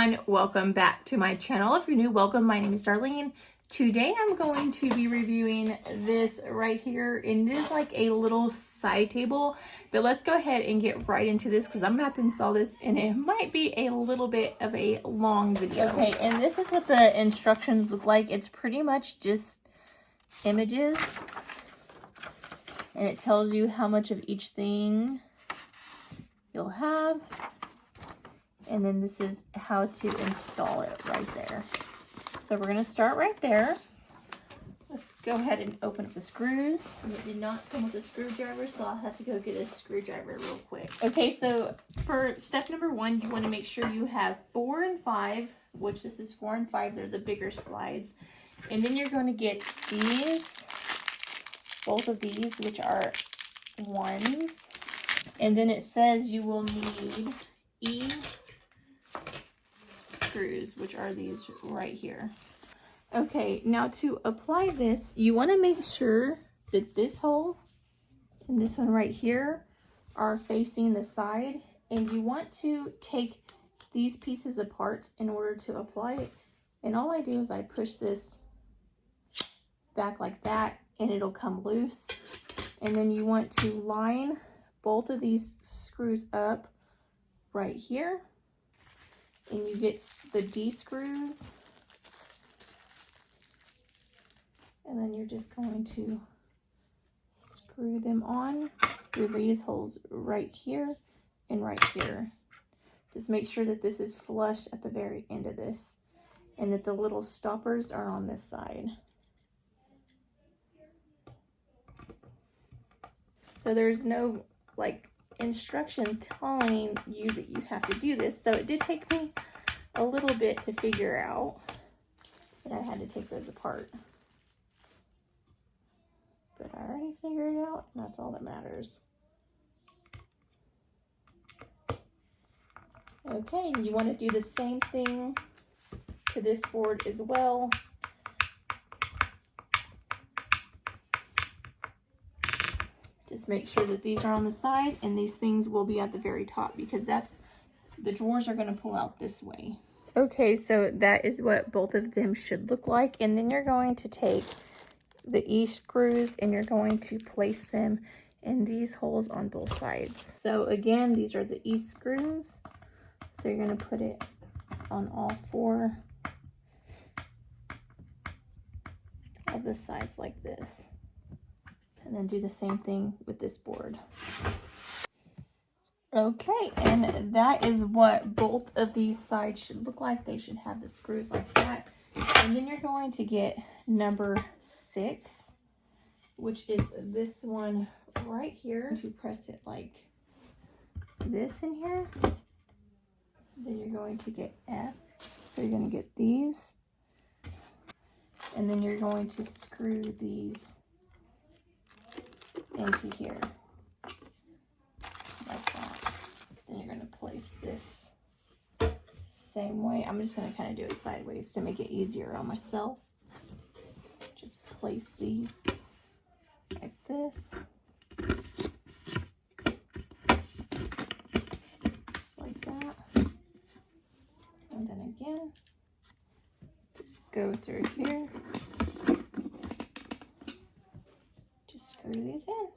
everyone, welcome back to my channel. If you're new, welcome. My name is Darlene. Today I'm going to be reviewing this right here, and it is like a little side table, but let's go ahead and get right into this because I'm gonna have to install this and it might be a little bit of a long video. Okay, and this is what the instructions look like. It's pretty much just images, and it tells you how much of each thing you'll have. And then this is how to install it right there. So we're gonna start right there. Let's go ahead and open up the screws. And it did not come with a screwdriver, so I'll have to go get a screwdriver real quick. Okay, so for step number 1, you wanna make sure you have 4 and 5, which this is 4 and 5, they're the bigger slides. And then you're gonna get these, both of these, which are 1s. And then it says you will need E screws, which are these right here. Okay, now to apply this, you want to make sure that this hole and this one right here are facing the side, and you want to take these pieces apart in order to apply it. And all I do is I push this back like that and it'll come loose. And then you want to line both of these screws up right here. And you get the D screws, and then you're just going to screw them on through these holes right here and right here. Just make sure that this is flush at the very end of this and that the little stoppers are on this side. So there's no like instructions telling you that you have to do this, so it did take me a little bit to figure out that I had to take those apart, but I already figured it out, and that's all that matters. Okay, you want to do the same thing to this board as well. Just make sure that these are on the side and these things will be at the very top, because that's, the drawers are going to pull out this way. Okay, so that is what both of them should look like. And then you're going to take the E screws and you're going to place them in these holes on both sides. So again, these are the E screws. So you're going to put it on all 4 of the sides like this. And then do the same thing with this board. Okay, and that is what both of these sides should look like. They should have the screws like that. And then you're going to get number 6, which is this one right here. To press it like this in here. Then you're going to get F. So you're going to get these. And then you're going to screw these into here like that. Then you're going to place this same way. I'm just going to kind of do it sideways to make it easier on myself. Just place these like this, just like that, and then again just go through here. Screw these in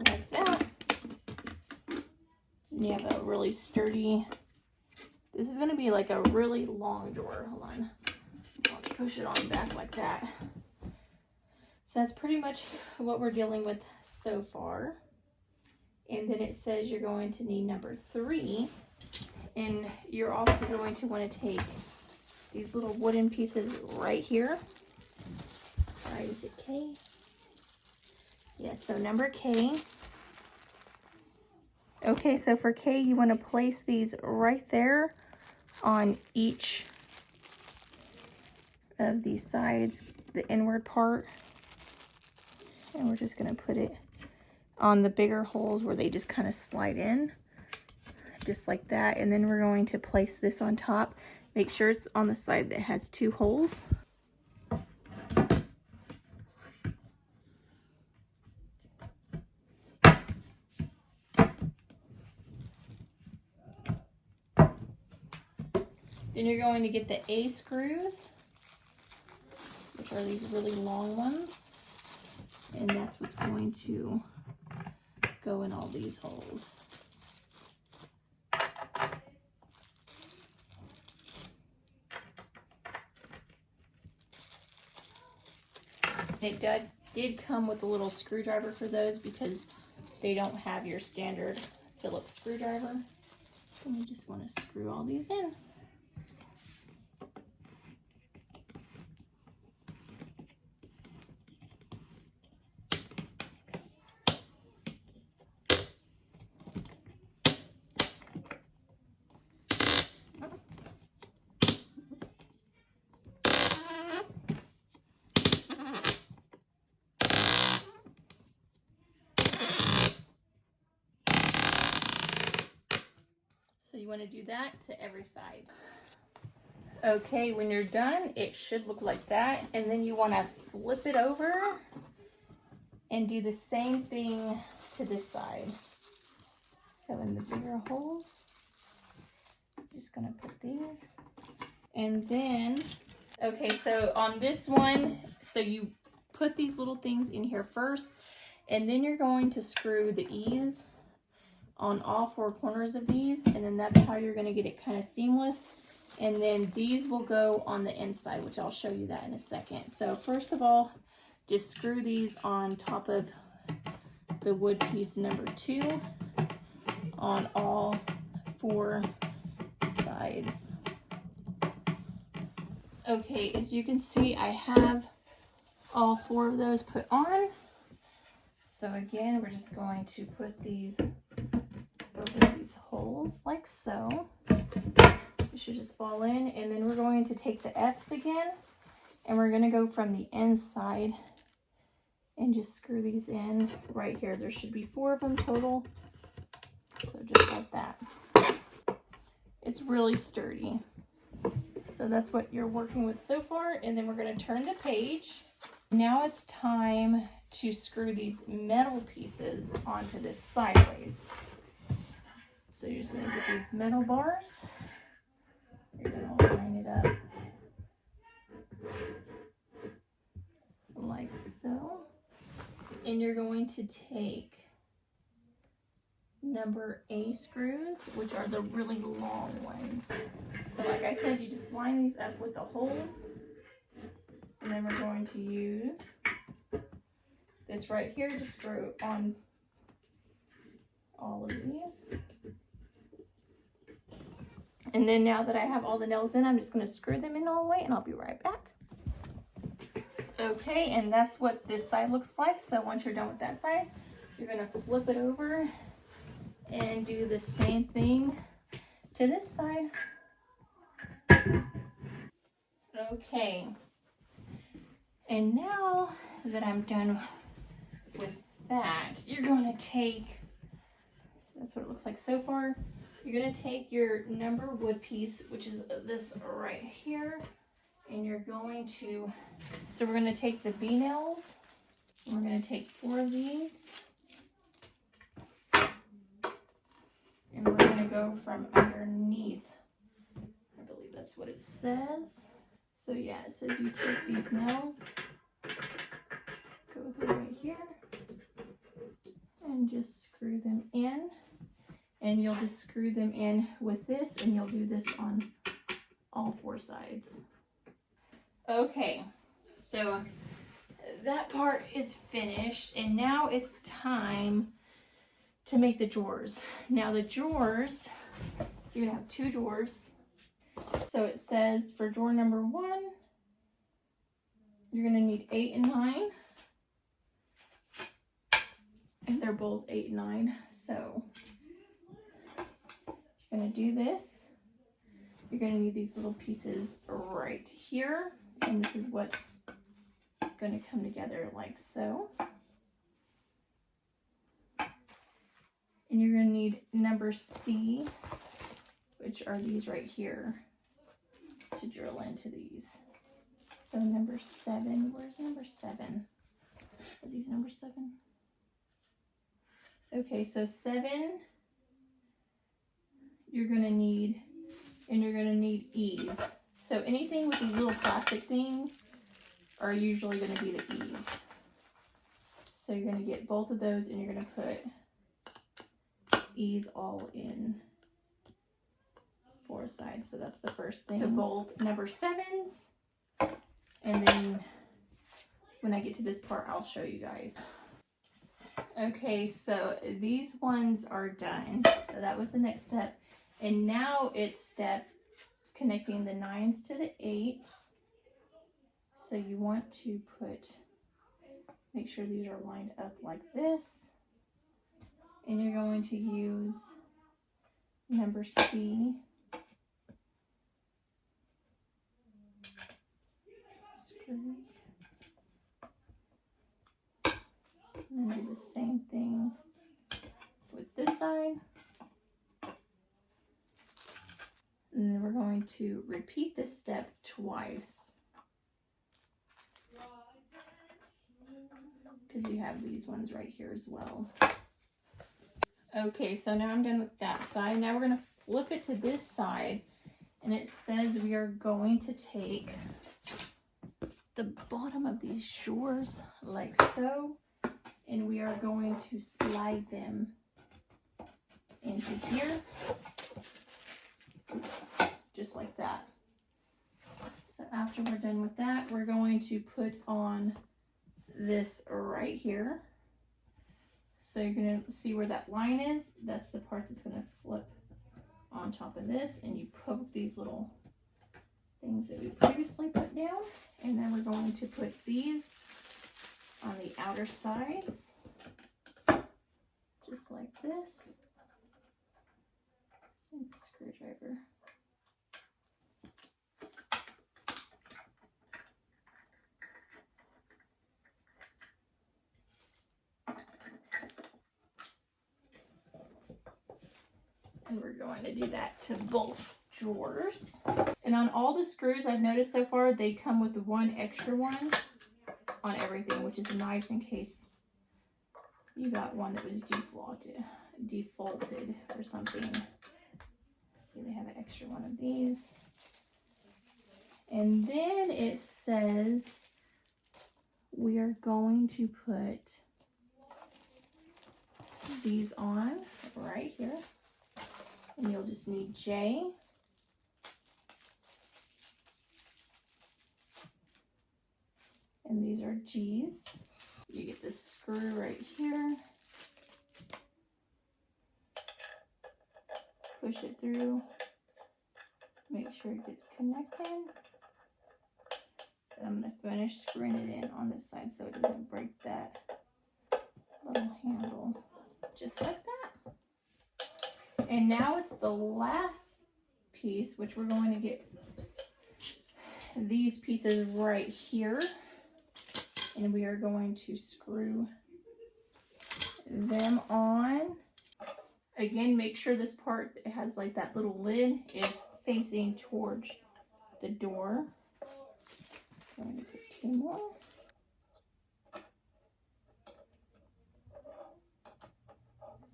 like that. And you have a really sturdy, this is going to be like a really long drawer. Hold on, I'll push it on back like that. So that's pretty much what we're dealing with so far. And then it says you're going to need number 3, and you're also going to want to take these little wooden pieces right here. Alright, is it K? Yes, so number K. Okay, so for K, you want to place these right there on each of these sides, the inward part. And we're just going to put it on the bigger holes where they just kind of slide in, just like that. And then we're going to place this on top. Make sure it's on the side that has 2 holes. Then you're going to get the A screws, which are these really long ones. And that's what's going to go in all these holes. It did come with a little screwdriver for those because they don't have your standard Phillips screwdriver. And you just want to screw all these in. So you want to do that to every side. Okay, when you're done, it should look like that. And then you want to flip it over and do the same thing to this side. So in the bigger holes, I'm just going to put these. And then, okay, so on this one, so you put these little things in here first, and then you're going to screw the E's on all four corners of these, and then that's how you're going to get it kind of seamless. And then these will go on the inside, which I'll show you that in a second. So first of all, just screw these on top of the wood piece number 2 on all 4 sides. Okay, as you can see, I have all 4 of those put on. So again, we're just going to put these over these holes like so. It should just fall in, and then we're going to take the F's again, and we're going to go from the inside and just screw these in right here. There should be 4 of them total, so just like that. It's really sturdy. So that's what you're working with so far, and then we're going to turn the page. Now it's time to screw these metal pieces onto this sideways. So you're just going to get these metal bars. You're going to line it up like so. And you're going to take number A screws, which are the really long ones. So like I said, you just line these up with the holes. And then we're going to use this right here to screw on all of these. And then now that I have all the nails in, I'm just going to screw them in all the way, and I'll be right back. Okay, and that's what this side looks like. So once you're done with that side, you're going to flip it over and do the same thing to this side. Okay, and now that I'm done with that, you're going to take, so that's what it looks like so far. You're going to take your number wood piece, which is this right here, and you're going to, so we're going to take the B nails, and we're going to take 4 of these, and we're going to go from underneath. I believe that's what it says. So yeah, it says you take these nails, go through right here, and just screw them in. And you'll just screw them in with this, and you'll do this on all 4 sides. Okay, so that part is finished, and now it's time to make the drawers. Now the drawers, you're gonna have 2 drawers. So it says for drawer number 1, you're gonna need 8 and 9. And they're both 8 and 9, so you're going to do this. You're going to need these little pieces right here, and this is what's going to come together like so. And you're going to need number C, which are these right here, to drill into these. So number 7, where's number 7? Are these number 7? Okay, so 7, you're going to need and you're gonna need E's. So anything with these little plastic things are usually gonna be the E's. So you're gonna get both of those and you're gonna put E's all in 4 sides. So that's the first thing. To bolt number 7s. And then when I get to this part, I'll show you guys. Okay, so these ones are done. So that was the next step. And now it's step connecting the 9s to the 8s. So you want to make sure these are lined up like this. And you're going to use number C. Screws. And then do the same thing with this side. And then we're going to repeat this step twice. Because you have these ones right here as well. Okay, so now I'm done with that side. Now we're going to flip it to this side. And it says we are going to take the bottom of these drawers like so. And we are going to slide them into here. Oops, just like that. So after we're done with that, we're going to put on this right here. So you're going to see where that line is. That's the part that's going to flip on top of this. And you poke these little things that we previously put down. And then we're going to put these on the outer sides, just like this. Simple screwdriver. And we're going to do that to both drawers. And on all the screws I've noticed so far, they come with one extra one on everything, which is nice in case you got one that was defaulted or something. See, they have an extra one of these. And then it says we are going to put these on right here. And you'll just need J. And these are G's. You get this screw right here. Push it through. Make sure it gets connected. And I'm going to finish screwing it in on this side so it doesn't break that little handle. Just like that. And now it's the last piece, which we're going to get these pieces right here. And we are going to screw them on. Again, make sure this part that has like that little lid is facing towards the door. I'm going to put 2 more.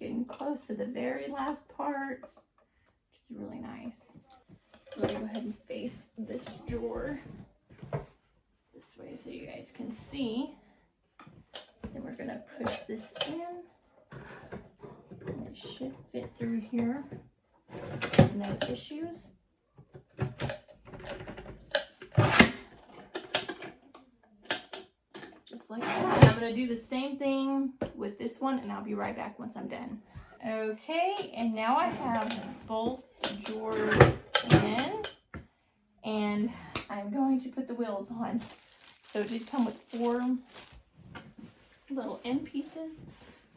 Getting close to the very last parts, which is really nice. Let me go ahead and face this drawer this way so you guys can see. Then we're going to push this in. And it should fit through here. No issues. Just like that. And I'm going to do the same thing with this one, and I'll be right back once I'm done. Okay, and now I have both drawers in, and I'm going to put the wheels on. So it did come with 4 little end pieces.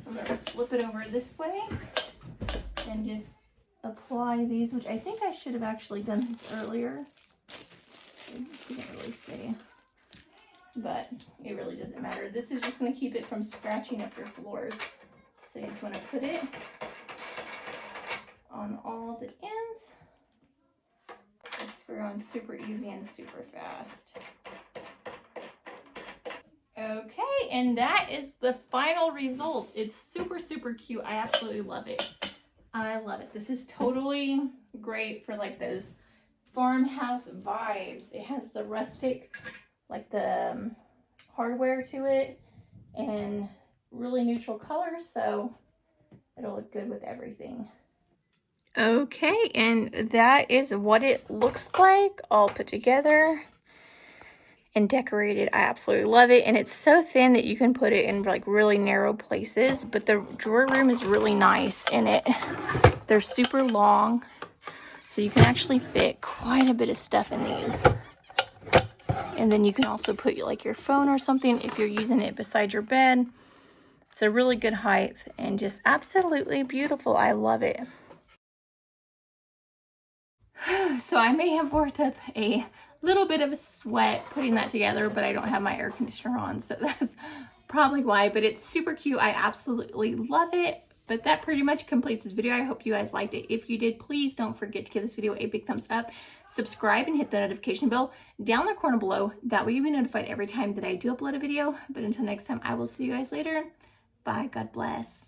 So I'm going to flip it over this way and just apply these, which I think I should have actually done this earlier. It didn't really say, but it really doesn't matter. This is just going to keep it from scratching up your floors. So you just want to put it on all the ends. It's screw on super easy and super fast. Okay, and that is the final result. It's super, super cute. I absolutely love it. I love it. This is totally great for like those farmhouse vibes. It has the rustic, like the hardware to it, and really neutral colors, so it'll look good with everything. Okay, and that is what it looks like all put together and decorated. I absolutely love it, and it's so thin that you can put it in like really narrow places, but the drawer room is really nice in it. They're super long, so you can actually fit quite a bit of stuff in these. And then you can also put like your phone or something if you're using it beside your bed. It's a really good height and just absolutely beautiful. I love it. So I may have worked up a little bit of a sweat putting that together, but I don't have my air conditioner on, so that's probably why. But it's super cute. I absolutely love it. But that pretty much completes this video. I hope you guys liked it. If you did, please don't forget to give this video a big thumbs up, subscribe, and hit the notification bell down in the corner below. That way you'll be notified every time that I do upload a video. But until next time, I will see you guys later. Bye. God bless.